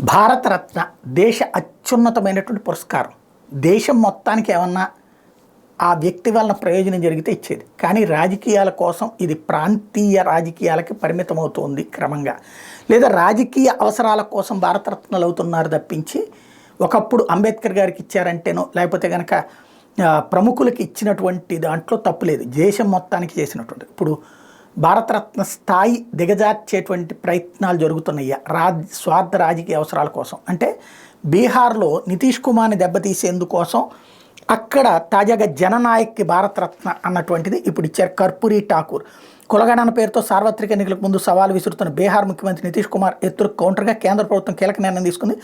భారతరత్న దేశ అత్యున్నతమైనటువంటి పురస్కారం. దేశం మొత్తానికి ఏమన్నా ఆ వ్యక్తి వలన ప్రయోజనం జరిగితే ఇచ్చేది. కానీ రాజకీయాల కోసం ఇది ప్రాంతీయ రాజకీయాలకి పరిమితమవుతోంది క్రమంగా. లేదా రాజకీయ అవసరాల కోసం భారతరత్నలు అవుతున్నారు తప్పించి ఒకప్పుడు అంబేద్కర్ గారికి ఇచ్చారంటేనో లేకపోతే కనుక ప్రముఖులకి ఇచ్చినటువంటి దాంట్లో తప్పులేదు. దేశం మొత్తానికి చేసినటువంటి ఇప్పుడు భారతరత్న స్థాయి దిగజార్చేటువంటి ప్రయత్నాలు జరుగుతున్నాయి స్వార్థ రాజకీయ అవసరాల కోసం. అంటే బీహార్లో నితీష్ కుమార్ని దెబ్బతీసేందుకోసం అక్కడ తాజాగా జననాయక్కి భారతరత్న అన్నటువంటిది ఇప్పుడు ఇచ్చారు. కర్పూరి ఠాకూర్ కులగణన పేరుతో సార్వత్రిక ఎన్నికలకు ముందు సవాలు విసురుతున్న బీహార్ ముఖ్యమంత్రి నితీష్ కుమార్ ఎత్తులకు కౌంటర్గా కేంద్ర ప్రభుత్వం కీలక నిర్ణయం తీసుకుంది.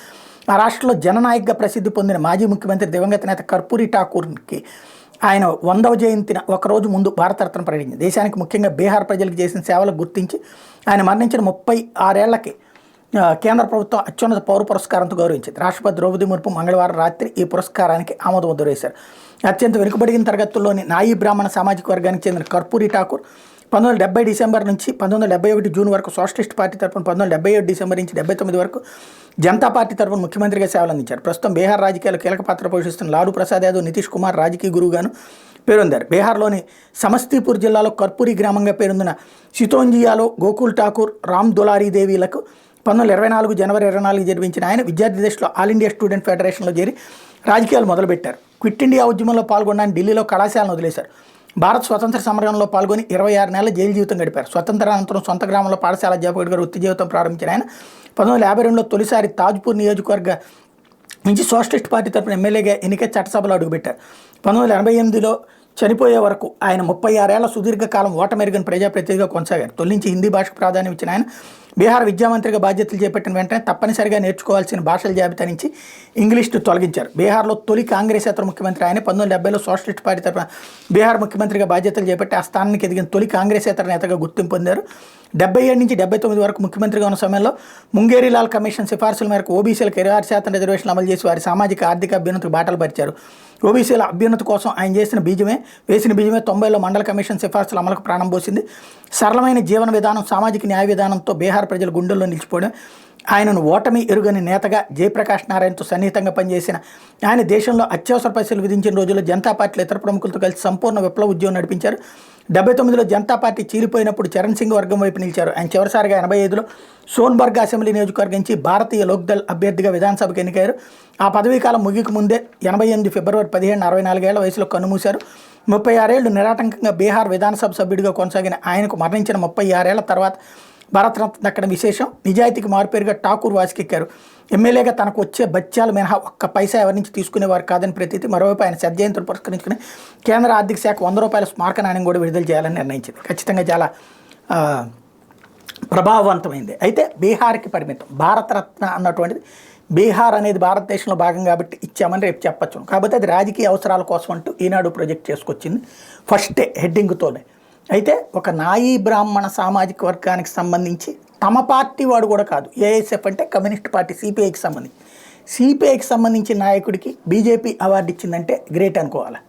ఆ రాష్ట్రంలో జననాయక్గా ప్రసిద్ధి పొందిన మాజీ ముఖ్యమంత్రి దివంగత నేత కర్పూరి ఠాకూర్కి ఆయన 100వ జయంతిన ఒకరోజు ముందు భారతరత్న ప్రకటించింది. దేశానికి ముఖ్యంగా బీహార్ ప్రజలకు చేసిన సేవలకు గుర్తించి ఆయన మరణించిన 36 ఏళ్లకి కేంద్ర ప్రభుత్వం అత్యున్నత పౌర పురస్కారంతో గౌరవించింది. రాష్ట్రపతి ద్రౌపది ముర్ము మంగళవారం రాత్రి ఈ పురస్కారానికి ఆమోద ముద్ర వేశారు. అత్యంత వెనుకబడిన తరగతుల్లోని నాయీ బ్రాహ్మణ సామాజిక వర్గానికి చెందిన కర్పూరి ఠాకూర్ 1970 డిసెంబర్ నుంచి 1971 జూన్ వరకు సోషలిస్ట్ పార్టీ తరఫున 1977 డిసెంబర్ నుంచి 79 వరకు జనతా పార్టీ తరఫున ముఖ్యమంత్రిగా సేవలు అందించారు. ప్రస్తుతం బీహార్ రాజకీయాల్లో కీలక పాత్ర పోషిస్తున్న లాలూ ప్రసాద్ యాదవ్ నితీష్ కుమార్ రాజకీయ గురువుగాను పేరొందారు. బీహార్లోని సమస్తీపూర్ జిల్లాలో కర్పూరి గ్రామంగా పేరొందిన సితోంజియాలో గోకుల్ ఠాకూర్, రామ్ దులారీ దేవీలకు 1924 జనవరి 24 జరిపించిన ఆయన విద్యార్థి దశలో ఆల్ ఇండియా స్టూడెంట్ ఫెడరేషన్లో చేరి రాజకీయాలు మొదలుపెట్టారు. క్విట్ ఇండియా ఉద్యమంలో పాల్గొనడానికి ఢిల్లీలో కళాశాలను వదిలేశారు. భారత్ స్వతంత్ర సమరంలో పాల్గొని 26 నెలల జైలు జీవితం గడిపారు. స్వతంత్రానంతరం సొంత గ్రామంలో పాఠశాల అధ్యాపకుడిగా వృత్తి జీవితం ప్రారంభించిన ఆయన 1952లో తొలిసారి తాజ్పూర్ నియోజకవర్గ నుంచి సోషలిస్ట్ పార్టీ తరఫున ఎమ్మెల్యేగా ఎన్నికై చట్టసభలో అడుగుపెట్టారు. 1988లో చనిపోయే వరకు ఆయన 36 ఏళ్ల సుదీర్ఘకాలం ఓటమెరుగని ప్రజాప్రతినిధిగా కొనసాగారు. తొలి నుంచి హిందీ భాషకు ప్రాధాన్యం ఇచ్చిన ఆయన బీహార్ విద్యామంత్రిగా బాధ్యతలు చేపట్టిన వెంటనే తప్పనిసరిగా నేర్చుకోవాల్సిన భాషల జాబితా నుంచి ఇంగ్లీష్ను తొలగించారు. బీహార్లో తొలి కాంగ్రెసేతర ముఖ్యమంత్రి ఆయన 1970లో సోషలిస్ట్ పార్టీ తరఫున బీహార్ ముఖ్యమంత్రిగా బాధ్యతలు చేపట్టి ఆ స్థానానికి ఎదిగిన తొలి కాంగ్రెసేతర నేతగా గుర్తింపు పొందారు. 77 నుంచి 79 వరకు ముఖ్యమంత్రిగా ఉన్న సమయంలో ముంగేరీలాల్ కమిషన్ సిఫార్సుల మేరకు ఓబీసీలకు 26% రిజర్వేషన్లు అమలు చేసి వారి సామాజిక ఆర్థిక అభ్యున్నతికి బాటలు పరిచారు. ఓబీసీల అభ్యున్నతి కోసం ఆయన వేసిన బీజమే 90లో మండల కమిషన్ సిఫార్సుల అమలుకు ప్రాణం పోసింది. సరళమైన జీవన విధానం, సామాజిక న్యాయ విధానంతో బీహార్ ప్రజల గుండెల్లో నిలిచిపోవడం, ఆయనను ఓటమి ఎరుగని నేతగా జయప్రకాష్ నారాయణతో సన్నిహితంగా పనిచేసిన ఆయన దేశంలో అత్యవసర పరిస్థితులు విధించిన రోజుల్లో జనతా పార్టీలో ఇతర ప్రముఖులతో కలిసి సంపూర్ణ విప్లవ ఉద్యమం నడిపించారు. 79లో జనతా పార్టీ చీలిపోయినప్పుడు చరణ్ సింగ్ వర్గం వైపు నిలిచారు. ఆయన చివరిసారిగా 85లో సోన్బర్గ్ అసెంబ్లీ నియోజకవర్గం నుంచి భారతీయ లోక్దళ్ అభ్యర్థిగా విధానసభకు ఎన్నికయ్యారు. ఆ పదవీకాలం ముగికి ముందే 88 ఫిబ్రవరి 17 64 ఏళ్ల వయసులో కన్నుమూశారు. 36 ఏళ్లు నిరాటంకంగా బీహార్ విధానసభ సభ్యుడిగా కొనసాగిన ఆయనకు మరణించిన 36 ఏళ్ల తర్వాత భారతరత్న దక్కడం విశేషం. నిజాయితీకి మారుపేరుగా ఠాకూర్ వాసికెక్కారు. ఎమ్మెల్యేగా తనకు వచ్చే బత్యాలు మినహా ఒక్క పైసా ఎవరి నుంచి తీసుకునేవారు కాదని ప్రతీతి. మరోవైపు ఆయన జయంతిని పురస్కరించుకుని కేంద్ర ఆర్థిక శాఖ 100 రూపాయల స్మారక నాణ్యం కూడా విడుదల చేయాలని నిర్ణయించింది. ఖచ్చితంగా చాలా ప్రభావవంతమైంది. అయితే బీహార్కి పరిమితం. భారతరత్న అన్నటువంటిది బీహార్ అనేది భారతదేశంలో భాగం కాబట్టి ఇచ్చామని రేపు చెప్పచ్చు. కాకపోతే అది రాజకీయ అవసరాల కోసం అంటూ ఈనాడు ప్రాజెక్ట్ చేసుకొచ్చింది ఫస్టే హెడ్డింగ్తోనే. అయితే ఒక నాయీ బ్రాహ్మణ సామాజిక వర్గానికి సంబంధించి తమ పార్టీ వాడు కూడా కాదు, ఏఎస్ఎఫ్ అంటే కమ్యూనిస్ట్ పార్టీ, సిపిఐకి సంబంధించిన నాయకుడికి బీజేపీ అవార్డు ఇచ్చిందంటే గ్రేట్ అనుకోవాలి.